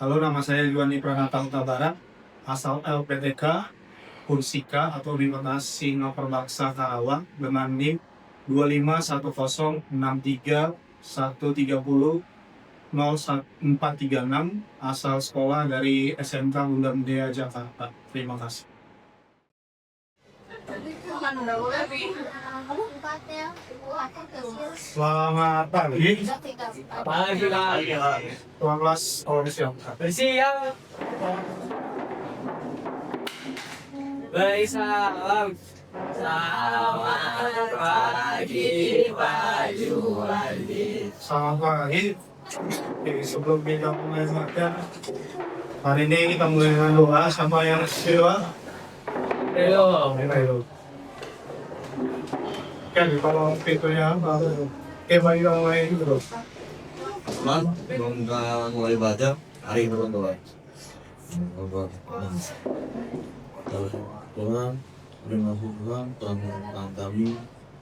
Halo, nama saya Yuani Pranata Huta Barat, asal LPTK, Kursika atau Bimnas Singapura Karawang dengan NIM 2510631300436, asal sekolah dari SMK Bunda Mulia Jakarta. Terima kasih. Selamat pagi. Pagi lagi. Tuan kelas siap. Bersiap. Beri salam. Selamat pagi, Pak Juwadi. Selamat pagi. Oke, sebelum kita mulai makan, hari ini kita mulai dengan doa sama yang istimewa. Halo. Kan kalau pintunya baru kayak yang lain gitu. Teman, belum mulai baca, hari ini doa. Tuhan, terima kasih Tuhan kami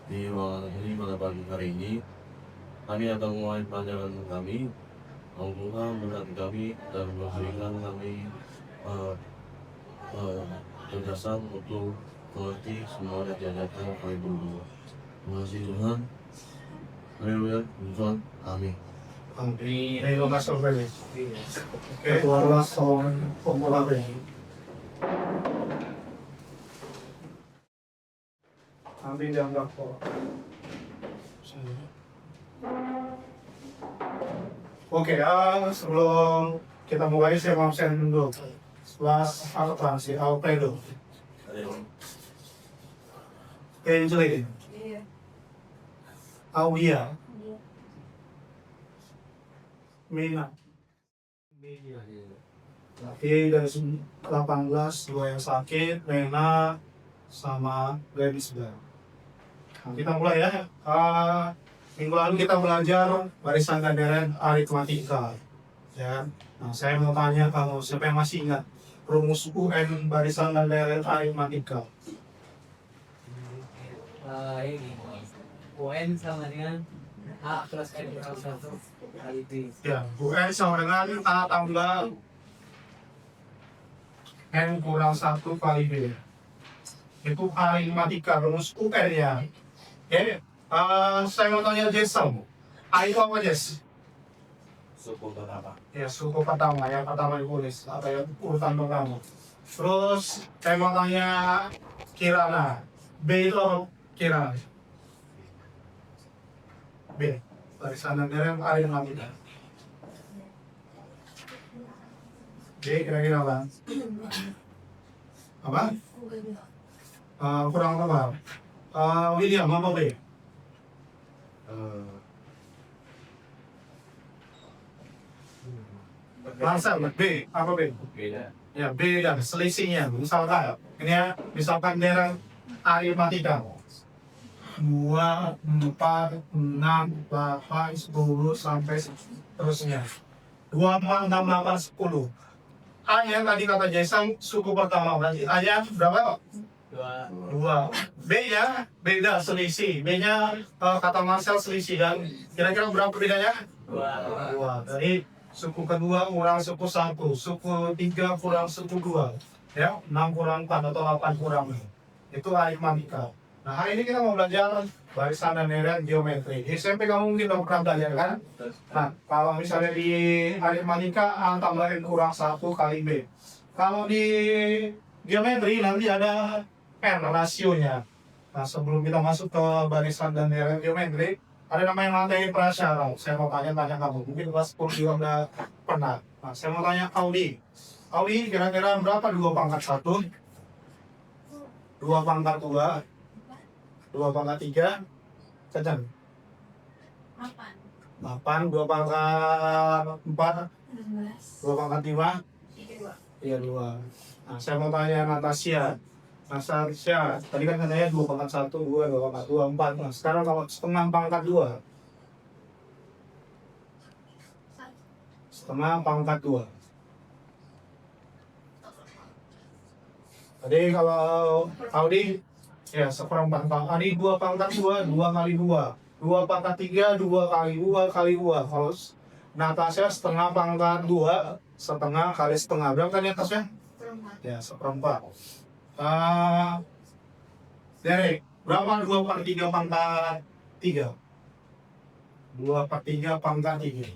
di malam ini pada pagi hari ini. Kami akan mulai pelajaran kami. Tuhan berkati kami dan memberikan kami kecerdasan untuk mengerti semua yang diajarkan oleh guru. Terima kasih Tuhan. Haleluya, Tuhan, amin. Ayo masuk lagi. Oke, keluarlah soal pemula ini. Nanti dianggap kok. Oke, sebelum kita mulai saya mau send dulu. Kelas akuntansi Alfredo. Angeli. Aulia. Mina. Oke, dari 18, dua yang sakit, Rena sama Gladys juga. Kita mulai ya. Minggu lalu kita belajar barisan dan deret aritmatika. Ya. Nah, saya mau tanya kalau siapa yang masih ingat rumus UN barisan dan deret aritmatika? Ini UN sama dengan A plus N plus 1 kali B. Ya, UN sama dengan A tambah N kurang 1 kali B. Itu aritmatika, rumus UN ya. Oke, saya mau tanya Jason. A itu apa, Jess? Suku apa? Ya, suku pertama, yang pertama ditulis, atau yang urutan pertama. Terus, saya mau tanya Kirana. B itu apa, Kirana? B, barisan dan deret aritmatika. B, kira-kira apa? Apa? Kurang apa? William, apa B? Marcel, B, apa B? Beda. Ya, beda, selisihnya. Misalkan, ini ya, misalkan deret aritmatika. 2, 4, 6, 8, 10, sampai seterusnya. 2, 4, 6, 8, 10. A yang tadi kata Jason, suku pertama berarti. A nya berapa? 2. B nya beda, selisih. B nya kata Marcel selisih kan. Kira-kira berapa bedanya? 2. Jadi suku kedua kurang suku 1, suku 3 kurang suku 2. Ya, 6 kurang 4 atau 8 kurang. Itu aritmatika. Nah, hari ini kita mau belajar barisan dan deret geometri. Di SMP kamu mungkin udah pernah belajar kan? Nah, kalau misalnya di aritmatika A tambah N kurang 1 kali B. Kalau di geometri nanti ada N rasionya. Nah, sebelum kita masuk ke barisan dan deret geometri, ada namanya lantai prasyarat. Saya mau tanya kamu, mungkin kelas 10 juga udah pernah. Nah, saya mau tanya Audi. Audi, kira-kira berapa 2 pangkat 1? 2 pangkat 2? 2 pangkat 3, kencang. 8, 2 pangkat 4, 2 pangkat 5, iya 2. Nah, saya mau tanya Natasha. Natasha, tadi kan katanya 2 pangkat 1, 2 pangkat 2, 4. Nah, sekarang kalau setengah pangkat 2. Setengah pangkat 2. Tadi kalau Audi, ya, seperempat pangkat. Tadi 2 pangkat 2, 2 kali 2. 2 pangkat 3, 2 kali 2 kali 2. Kalau Natasha setengah pangkat 2, setengah kali setengah. Berapa tadi atasnya? Ya, seperempat. Derek, berapa 2 per 3 pangkat 3? 2 per 3 pangkat 3.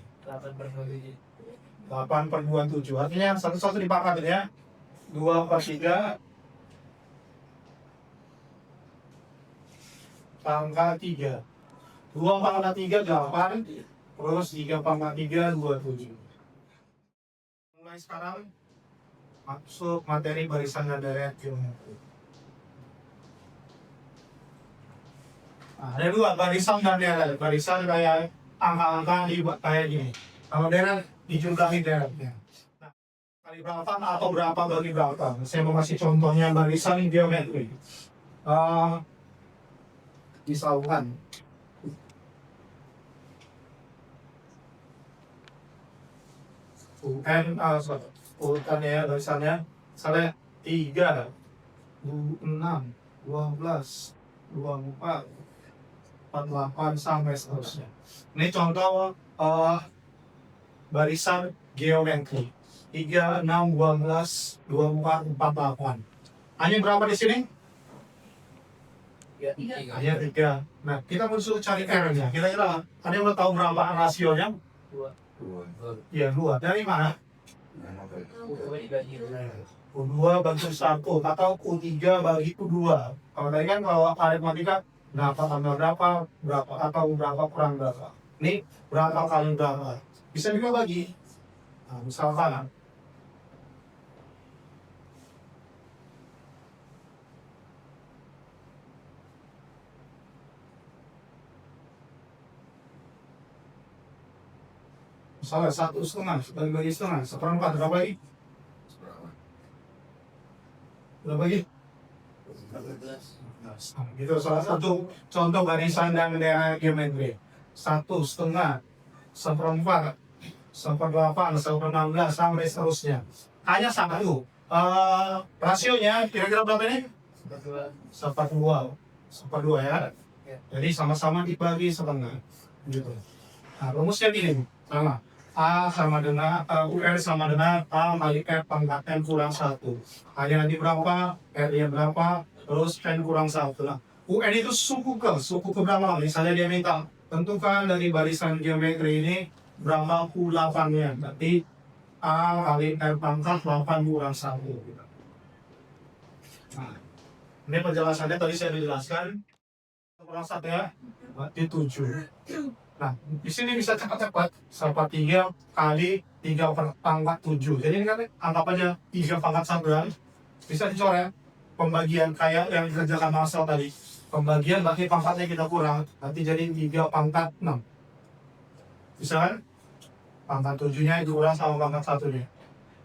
8 per 27. Artinya satu-satu dipangkat ya. 2 per 3 pangkat 3. 2 pangkat 3 8. Terus 3 pangkat 3 27. Mulai sekarang masuk materi barisan dan deret geometri. Nah, ada dua barisan dan deret. Barisan kayak angka-angka dibuat kayak gini. Kalau deret dijumlahin deretnya. Nah, kali berapa atau berapa bagi berapa? Saya mau kasih contohnya barisan geometri. Misalkan UN urutannya barisannya misalnya 3, 6, 12, 24, 48 sampai seterusnya. Ini contoh barisan geometri 3, 6, 12, 24, 48. Hanya berapa di sini? Hanya 3. Nah, kita disuruh cari R-nya. Kira-kira ada yang mau tahu berapa rasionya? 2. Iya, 2. Dari mana? U2 bagi 1 atau U3 bagi U2. Kalau tadi kan kalau aritmatika berapa tambah berapa atau berapa kurang berapa. Ini berapa kali berapa. Bisa juga bagi. Nah, misalkan misalnya 1,5 bagi setengah, seperempat berapa lagi? Berapa lagi? Gitu salah satu contoh barisan dan deret geometri. 1,5, seperempat, 1/8, 1/16 sampai seterusnya. Hanya satu. Rasionya kira-kira berapa ini? 1/2 ya. Jadi sama-sama dibagi setengah. Gitu. Nah, rumusnya gini, sama. A sama dengan UR sama dengan A kali R pangkat N kurang 1. Hanya nanti berapa, R-nya berapa, terus N kurang 1. Nah, UN itu suku ke berapa? Misalnya dia minta tentukan dari barisan geometri ini berapa U8-nya. Berarti A kali R pangkat 8 kurang 1. Nah, ini penjelasannya tadi saya sudah jelaskan. Kurang 1 ya, berarti 7. Nah, di sini bisa cepat-cepat. 3 kali 3 pangkat 7. Jadi ini kan anggap aja 3 pangkat 1 kan. Bisa dicoret. Pembagian kayak yang dikerjakan Marcel tadi. Pembagian berarti pangkatnya kita kurang. Nanti jadi 3 pangkat 6. Bisa kan? Pangkat 7-nya dikurang sama pangkat 1-nya.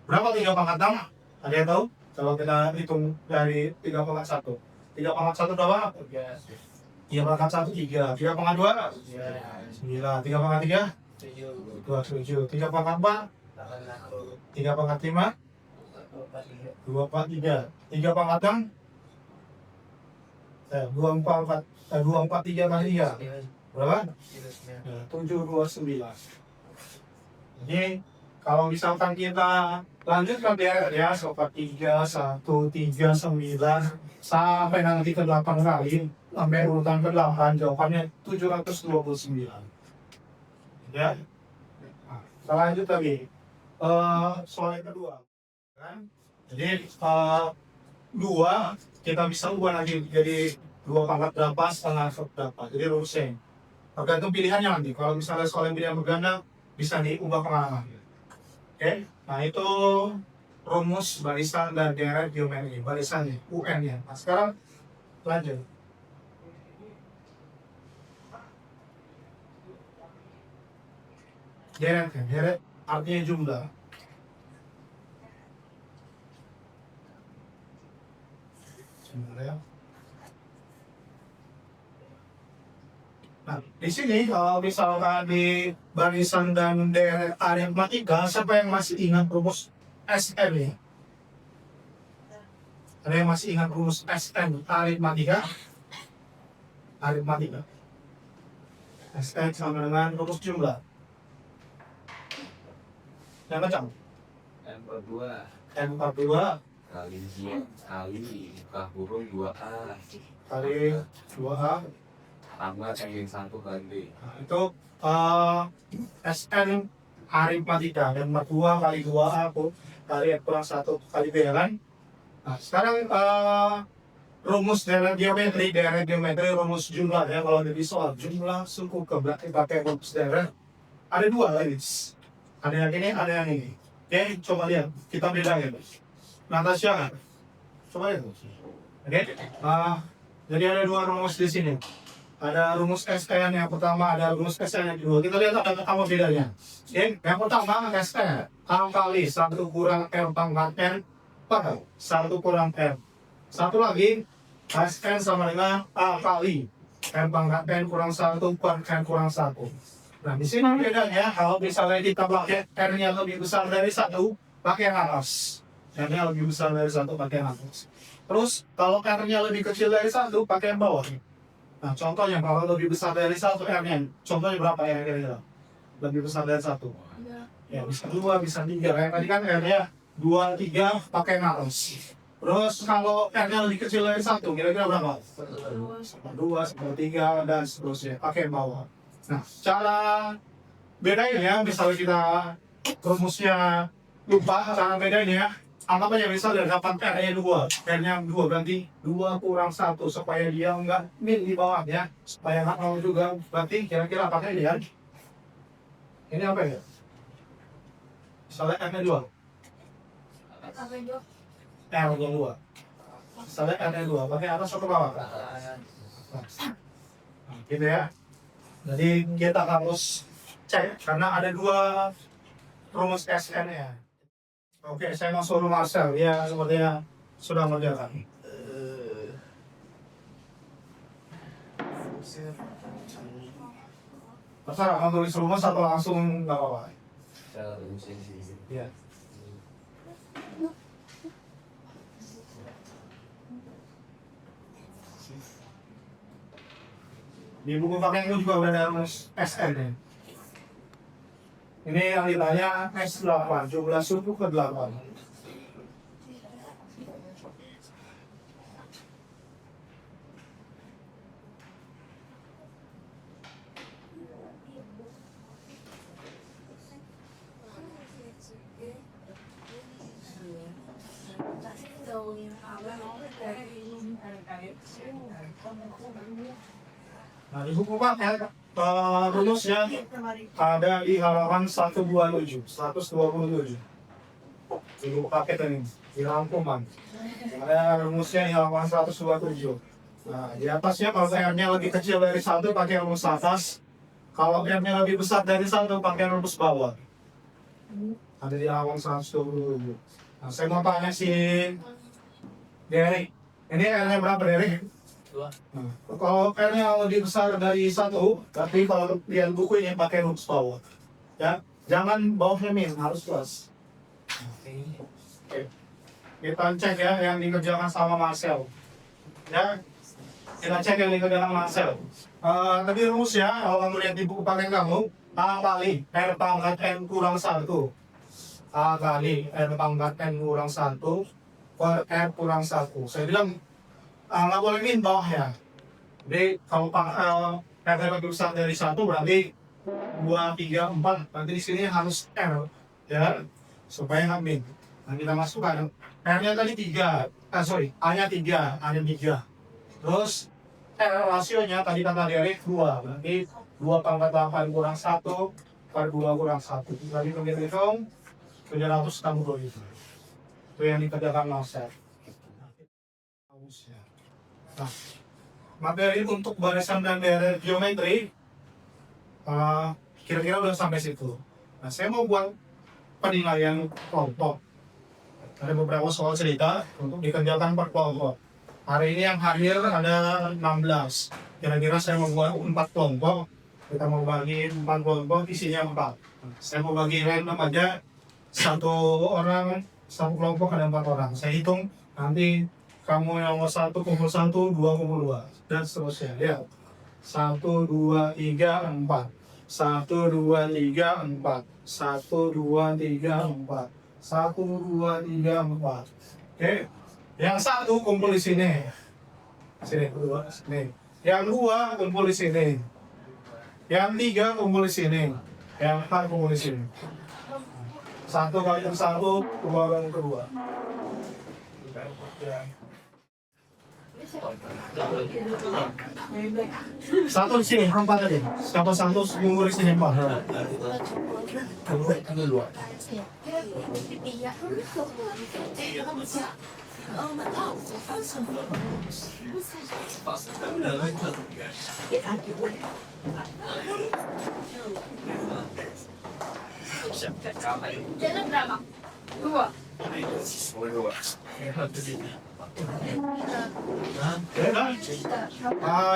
Berapa 3 pangkat 6? Ada yang tahu? Kalau kita hitung dari 3 pangkat 1. 3 pangkat 1 berapa? 3 pangkat 1, 3. 3 pangkat 2? 9. 3 pangkat 3? 27. 3 pangkat 4? 3 pangkat 5? 243. 3 pangkat 6? 243 kali 3. Berapa? 729. Jadi kalau misalkan kita lanjutkan ya seperti 3, 1, 3, 9 sampai nanti ke 8 kali sampai urutan ke-8 jawabannya 729. Ya. Nah, kita lanjut lagi. Soal yang kedua. Kan? Jadi 2 kita bisa ubah lagi jadi 2 pangkat berapa setengah berapa. Jadi rumusnya tergantung pilihannya nanti. Kalau misalnya soal yang pilihan berganda bisa diubah kemana. Oke, nah itu rumus barisan dan deret geometri, barisan UN-nya. Nah sekarang lanjut. Deret artinya jumlah. Ya. Nah, di sini kalau misalkan di barisan dan deret aritmatika, siapa yang masih ingat rumus SM ya? Ada yang masih ingat rumus SM aritmatika? Aritmatika. SM sama dengan rumus jumlah. Yang kencang. M42 M42 kali buka huruf 2A kali 2A. tambah yang 1 kali D. Nah, itu SN aritmatika dan 42 kali 2A kali F kurang 1 kali B ya kan. Nah sekarang rumus deret geometri rumus jumlah ya. Kalau jadi soal jumlah suku ke berarti pakai rumus deret. Ada dua guys, ada yang ini ada yang ini. Oke coba lihat kita bedain. Natasha kan coba lihat. Oke jadi ada dua rumus di sini. Ada rumus SN yang pertama, ada rumus SN yang kedua. Kita lihat apa bedanya. Oke, yang pertama SN A kali 1 kurang R pangkat N per 1 kurang R. Satu lagi SN sama dengan A kali R pangkat N kurang 1 per N kurang 1. Nah di sini bedanya kalau misalnya kita pakai R-nya lebih besar dari 1 pakai yang atas. R-nya lebih besar dari 1 pakai yang atas. Terus kalau R-nya lebih kecil dari 1 pakai yang bawah. Nah, contohnya kalau lebih besar dari 1 R-nya, contohnya berapa ya kira-kira? Lebih besar dari 1? Ya, bisa 2, bisa 3. Kayak tadi kan R-nya 2, 3 pakai yang atas. Terus kalau R-nya lebih kecil dari 1, kira-kira berapa? 2, 3, dan seterusnya. Pakai yang bawah. Nah, cara bedain ya, misalnya kita rumusnya lupa, cara bedain ya. Anggap aja misal dari dapat R-nya 2, R-nya 2 berarti 2 kurang 1 supaya dia enggak min di bawah ya, supaya enggak mau juga, berarti kira-kira apakah ini ya? Ini apa ya? Misalnya R-nya 2 R-nya 2 misalnya R-nya 2, pakai atas atau bawah? Nah, gitu ya. Jadi kita harus cek, karena ada dua rumus SN-nya. Oke, saya mau suruh Marcel. Ya, sepertinya sudah mengerjakan. Terserah, mau tulis rumus atau langsung nggak apa-apa. Cara rumusnya di sini. Iya. Di buku pakai itu juga udah ada rumus SN ya. Ini yang ditanya S8, jumlah suku ke 8. Nah, di buku paket rumusnya ada di halaman 127. Di buku paket ini, di rangkuman. Ada rumusnya di halaman 127. Nah, di atasnya kalau R-nya lebih kecil dari 1 pakai rumus atas. Kalau R-nya lebih besar dari 1 pakai rumus bawah. Ada di halaman 127. Nah, saya mau tanya si Derek. Ini R-nya berapa, Derek? Dua. Nah, kalau R-nya lebih besar dari 1, tapi kalau lihat buku ini pakai rumus bawah. Ya, jangan bawahnya min, harus plus. Oke. Kita cek ya yang dikerjakan sama Marcel. Ya, kita cek yang dikerjakan Marcel. Tadi rumus ya, kalau kamu lihat di buku pakai kamu, A kali R pangkat N kurang 1. A kali R pangkat N kurang 1 per R kurang 1. Saya bilang nggak boleh min bawah ya. Jadi kalau R lebih besar dari 1 berarti 2, 3, 4. Nanti di sini harus R ya supaya nggak min. Nah kita masukkan R-nya tadi 3, A-nya 3, A-nya 3. Terus R rasionya tadi kata Derek 2, berarti 2 pangkat 8 kurang 1 per 2 kurang 1. Tadi kita hitung 760 itu. Itu yang dikerjakan Marcel. Nah, materi untuk barisan dan deret geometri kira-kira udah sampai situ. Nah, saya mau buat penilaian kelompok. Ada beberapa soal cerita untuk dikerjakan per kelompok. Hari ini yang hadir ada 16. Kira-kira saya mau buat 4 kelompok. Kita mau bagi 4 kelompok, isinya 4. Saya mau bagi random aja, satu kelompok ada 4 orang. Saya hitung nanti kamu yang nomor 1 kumpul 1, 2 kumpul 2, dan seterusnya. Ya, 1, 2, 3, 4. 1, 2, 3, 4. 1, 2, 3, 4. 1, 2, 3, 4. Oke. Yang satu kumpul di sini. Sini, dua, sini. Yang dua kumpul di sini. Yang tiga kumpul di sini. Yang empat kumpul di sini. 1 kali yang 1, 2 kali yang kedua. Satu di sini, 4 tadi. Siapa satu kumpul di sini 4. Kedua. Jalan berapa? 2.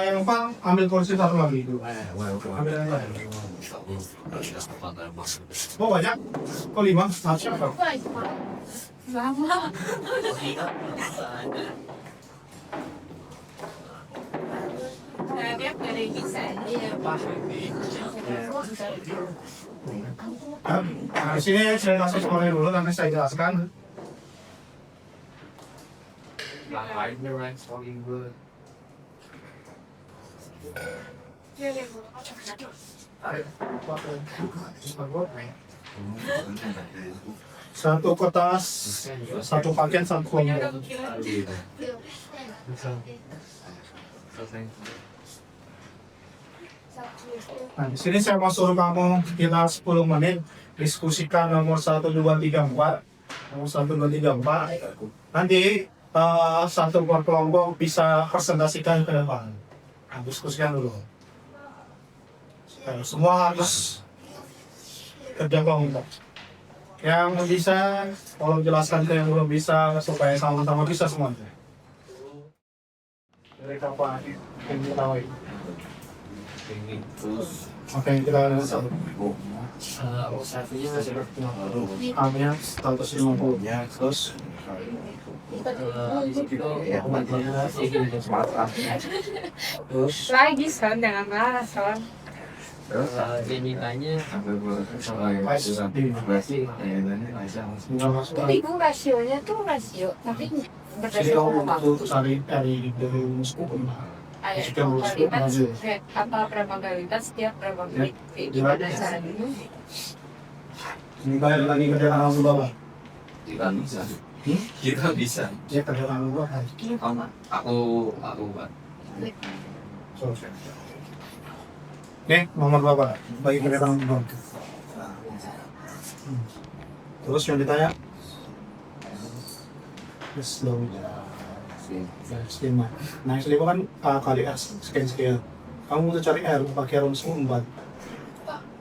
Yang empat ambil kursi satu lagi itu. Ambil yang lain. Oh banyak? Kok 5? Siapa? Lama. Dia pada bisa. Iya. Di sini saya kasih skornya dulu, nanti saya jelaskan. Satu kertas, satu paket, satu koin. Nah, di sini saya mau suruh kamu kita 10 menit diskusikan nomor 1, 2, 3, 4. Nomor 1, 2, 3, 4. Nanti satu kelompok bisa presentasikan ke depan. Nah, diskusikan dulu. Nah, semua harus kerja kelompok. Yang bisa, tolong jelaskan ke yang belum bisa supaya sama-sama bisa semuanya. Dari kapan yang diketahui? Oke, kita ada satu. Amnya 150. Terus Lagi son dengan marah son. Dinilainya Tapi gue rasionya tuh rasio, tapi jadi kamu berdasarkan apa? butuh dari hukum. Ayat kalimat apa probabilitas setiap probabilitas gimana caranya? Ini balik lagi ke dalam kamu bawah. Kita bisa. Kita bisa. Ya ke dalam kamu bawah. Aku buat. Oke, nomor berapa? Bagi ke dalam kamu bawah. Terus yang ditanya? Slow. Skema. Nah, yang kan A kali S, sekian. Kamu mau cari R, pakai rumus 4. Pak,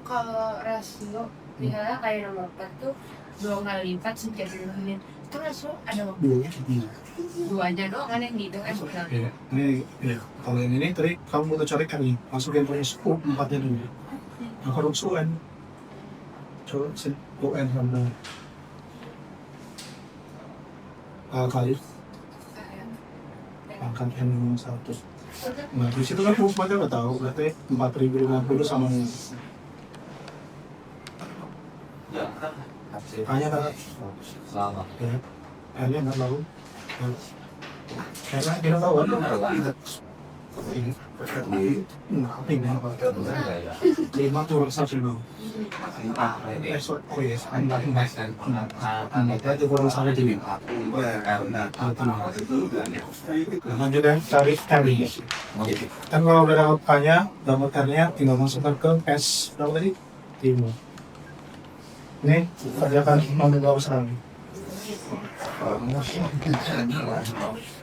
kalau rasio misalnya kayak nomor 4 tuh 2 kali lipat setiap 2 menit itu rasio ada waktu duanya doang kan yang gitu kan bukan? Iya, ini kalau yang ini tadi kamu mau cari R nih, masukin rumus 4-nya dulu. Nah, rumus UN. Coba sini, UN sama A kali pangkat N 1. Nah, di situ kan rumus mereka udah tahu, berarti 4050 sama A-nya kan Sama. ya, R-nya nggak tahu. Karena kita tahu kan? Ini 5 turun 1. Itu kurang sana jadi. Lanjut ya, cari R. Kan kalau udah dapat A-nya, dapat R-nya, tinggal masukkan ke S. Berapa tadi? 5. Ini kerjakan nomor bawah sekarang. Gua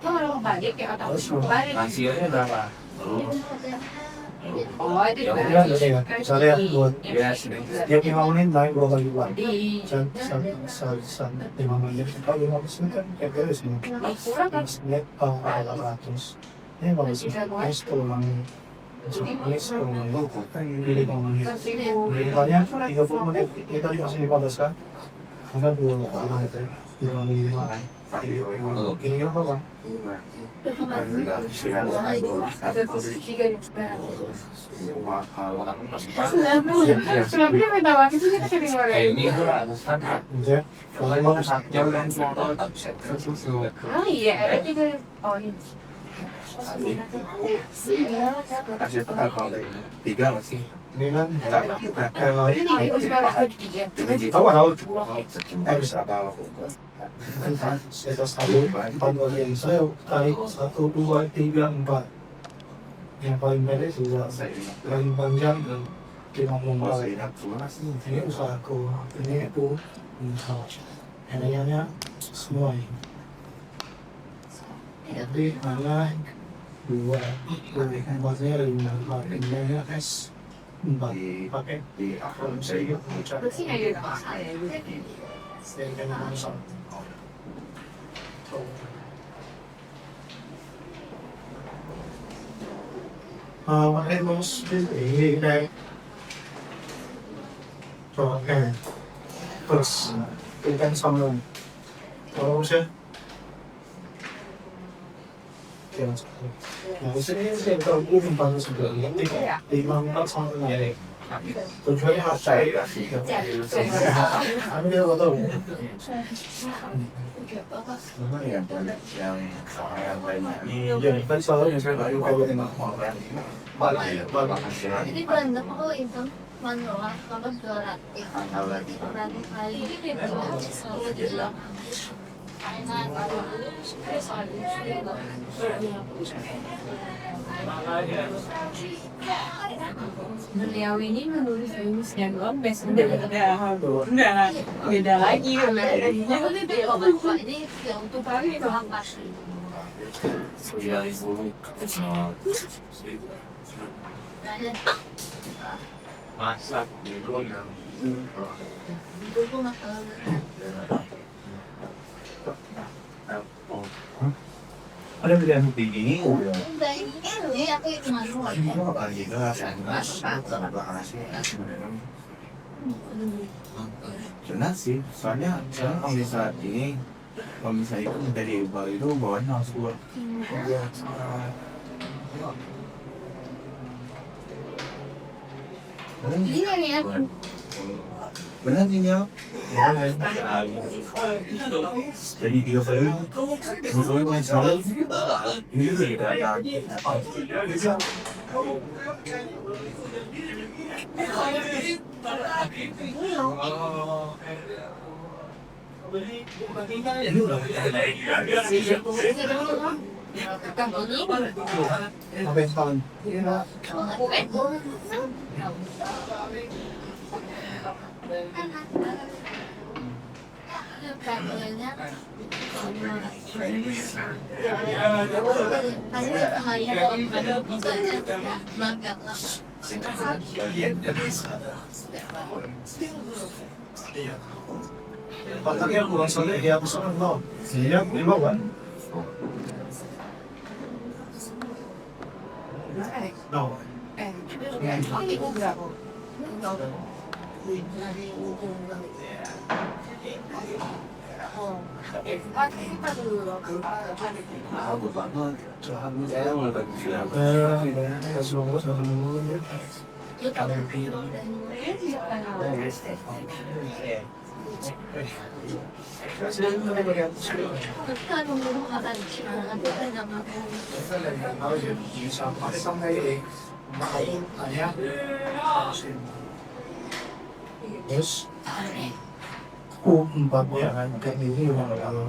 kalau balik ya atau balik rasionya berapa? oh itu Ya juga udah ya, misalnya buat Ya sedang. tiap 5 menit naik 2 kali lipat. di 5 menit, kalau 15 menit kan kayak beres ini. kurang kan 15 menit, 800. Ini kalau sih, 10 menit. Manis pilih banyak 30 menit kita dikasih 15 kan maka 2 menit ya 25 kan ini apa bang? Oh iya, ada juga. Oh iya. Kasih tahu tiga masih. Ini kan Ini juga tiga. tahu bisa tahu kita satu empat bagian saya tarik 1, 2, 3, 4 yang paling pendek juga paling panjang 50 kali ini usahaku ini itu usaha enaknya semua ini jadi mana 2 empatnya 5 enaknya S 4 pakai di akun saya Berarti nggak ada masalah ya. Hemos ini oke terus ikan sama terus ya nah ini sih kalau ini bagus sebenarnya 5 sama tujuannya apa ya kami tidak tahu yang kan selalu yang saya baru kayak dengan Jadi berantem aku itu manual kalau juara berarti kali ini selalu bilang Beliau ini menulis rumusnya doang, besok udah beda lagi. ini yang untuk kali itu hampas. Masak dulu Dulu masalah. ada pilihan tinggi Udah ini aku itu manual. jelas sih soalnya sekarang kalau misalnya itu dari Bali itu bawahnya harus keluar Ini nih ya. benar tinggal jadi 3 kali musuhnya main sekali ini tidak ada apa yang salah Pataknya kurang solid dia pesan no. Iya, 5 kan? No. Itu berapa? Kita dulu. bagus banget saya mau bagi film Ya, semoga selalu Kan menggunakan Terus empatnya kan kayak ini memang kalau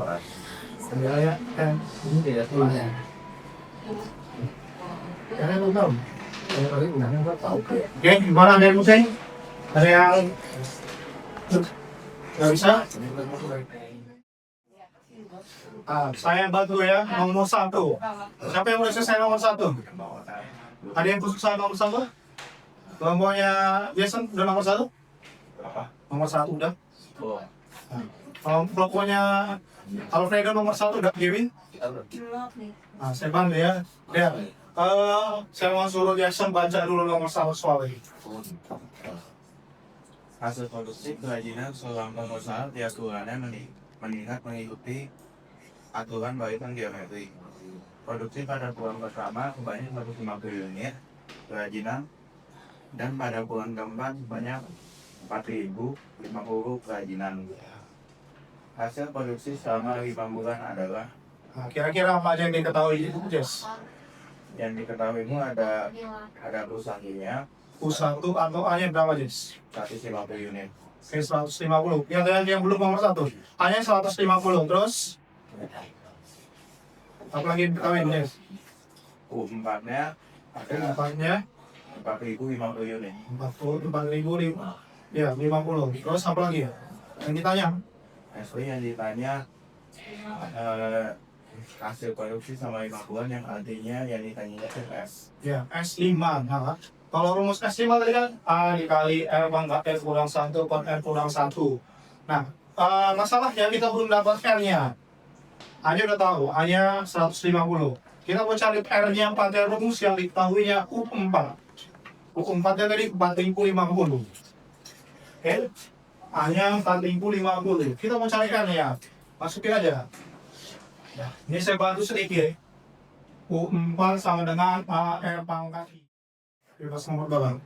sebenarnya kan ini tidak tahu karena lu tahu kalau kali udah nggak tahu oke gimana ada yang musing ada yang nggak bisa saya bantu ya nomor 1 siapa yang udah selesai nomor 1 ada yang selesai nomor 1 kelompoknya Jason udah nomor 1 nomor 1 udah kalau kelompoknya Alfredo nomor 1 udah Kevin nah saya bantu ya Saya mau suruh Jackson baca dulu nomor 1 soal ini. Hasil produksi kerajinan seorang pengusaha tiap bulannya meningkat mengikuti aturan barisan geometri. Produksi pada bulan pertama sebanyak 150 unit kerajinan dan pada bulan keempat sebanyak 4.050 kerajinan. Hasil produksi selama 5 bulan adalah Nah, kira-kira apa aja yang diketahui, Jess? yang diketahui itu ada perusahaan kimia U1 atau A-nya berapa, Jess? 150 unit. Oke, 150. Yang belum nomor 1. A-nya 150. Terus? Apa lagi diketahui, Jess? U4-nya ada Empatnya 4.050 unit. 4.000. Ya, 50. Terus apa lagi ya? Yang ditanya? Asli yang ditanya hasil produksi sama 5 bulan yang artinya yang ditanya itu S. Ya, S5. Nah, kalau rumus S5 tadi kan A dikali R pangkat R kurang 1 per R kurang 1. Nah, masalah yang kita belum dapat R-nya. A-nya udah tahu, A-nya 150. Kita mau cari R-nya 4 R rumus yang diketahuinya U4. U4-nya tadi 4.050. Oke? A-nya 4.050. Kita mau cari R-nya. Masukin aja. Nah, ini saya bantu sedikit. U4 sama dengan AR pangkat I. Bebas nomor berapa?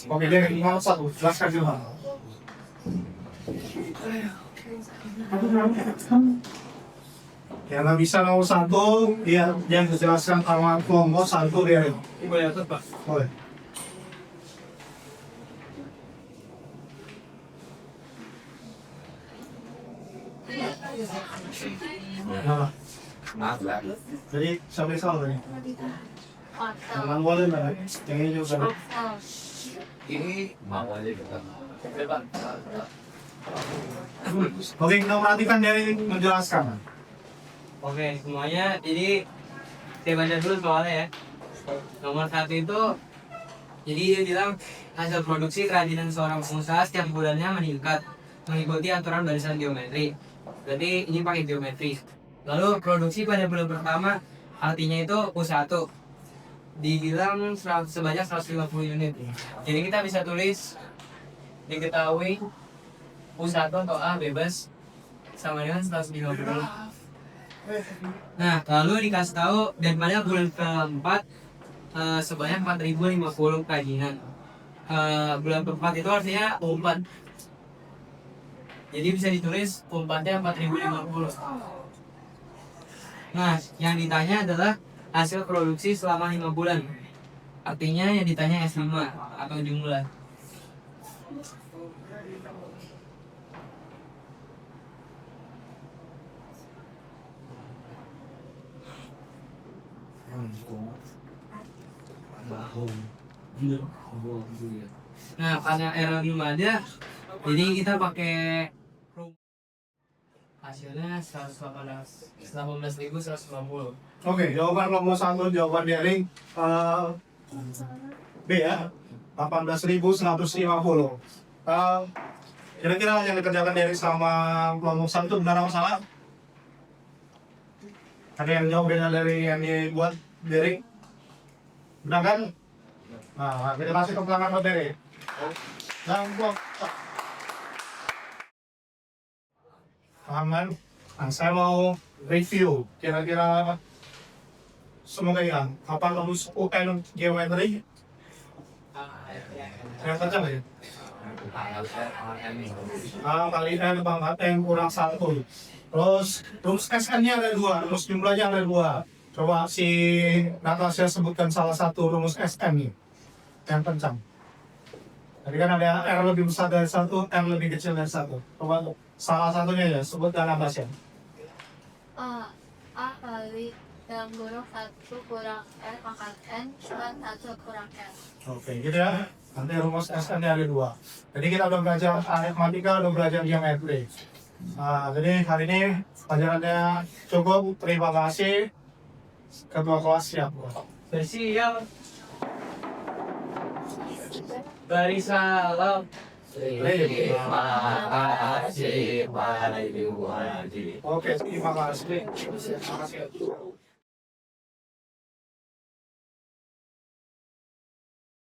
Oke, dari nomor 1. Jelaskan dulu. Yang nggak bisa nomor 1, dia yang dijelaskan sama kelompok 1 dia. Boleh atur, Pak. Boleh. Nah, Maaf lah. jadi sampai salah nih. Atau Yang boleh lah. Yang ini juga. Ini mau aja kita. Oke, kita perhatikan dari menjelaskan. Oke, semuanya. Jadi saya baca dulu soalnya ya. Nomor 1 itu, jadi dia bilang hasil produksi kerajinan seorang pengusaha setiap bulannya meningkat mengikuti aturan barisan geometri. Berarti ini pakai geometri. Lalu produksi pada bulan pertama artinya itu U1 dibilang sebanyak 150 unit. Jadi kita bisa tulis diketahui U1 atau A bebas sama dengan 150. Nah, lalu dikasih tahu dan pada bulan keempat sebanyak 4.050 kerajinan. Bulan keempat itu artinya U4. Jadi bisa ditulis U4-nya 4.050. Nah, yang ditanya adalah hasil produksi selama 5 bulan. Artinya yang ditanya S5 atau jumlah. Nah, karena R belum ada, jadi kita pakai hasilnya 18.150. Oke, jawaban nomor 1, jawaban dari B ya, 18.150. Kira-kira yang dikerjakan dari sama kelompok 1 itu benar atau salah? Ada yang jawab beda dari yang dibuat dari? Benar kan? Nah, kita kasih keterangan buat dari. Dan paham kan? Nah, saya mau review kira-kira semoga ya apa lulus UN geometri yang kencang ya kali N pangkat N kurang 1. Terus rumus SN nya ada 2, rumus jumlahnya ada 2. Coba si Natasha sebutkan salah satu rumus SN nih yang kencang. Tadi kan ada R lebih besar dari 1, R lebih kecil dari 1. Coba salah satunya ya, sebutkan Natasha. A kali dalam kurung 1 kurang R pangkat N kurang 1 kurang R. Oke, gitu ya. Nanti rumus SN nya ada 2. Jadi kita udah belajar aritmatika, udah belajar geometri. Nah, jadi hari ini pelajarannya cukup. Terima kasih. Ketua kelas siap. Siap. Bari salam. Terima kasih, Pak Ibu Haji. Oke, terima kasih. Terima kasih.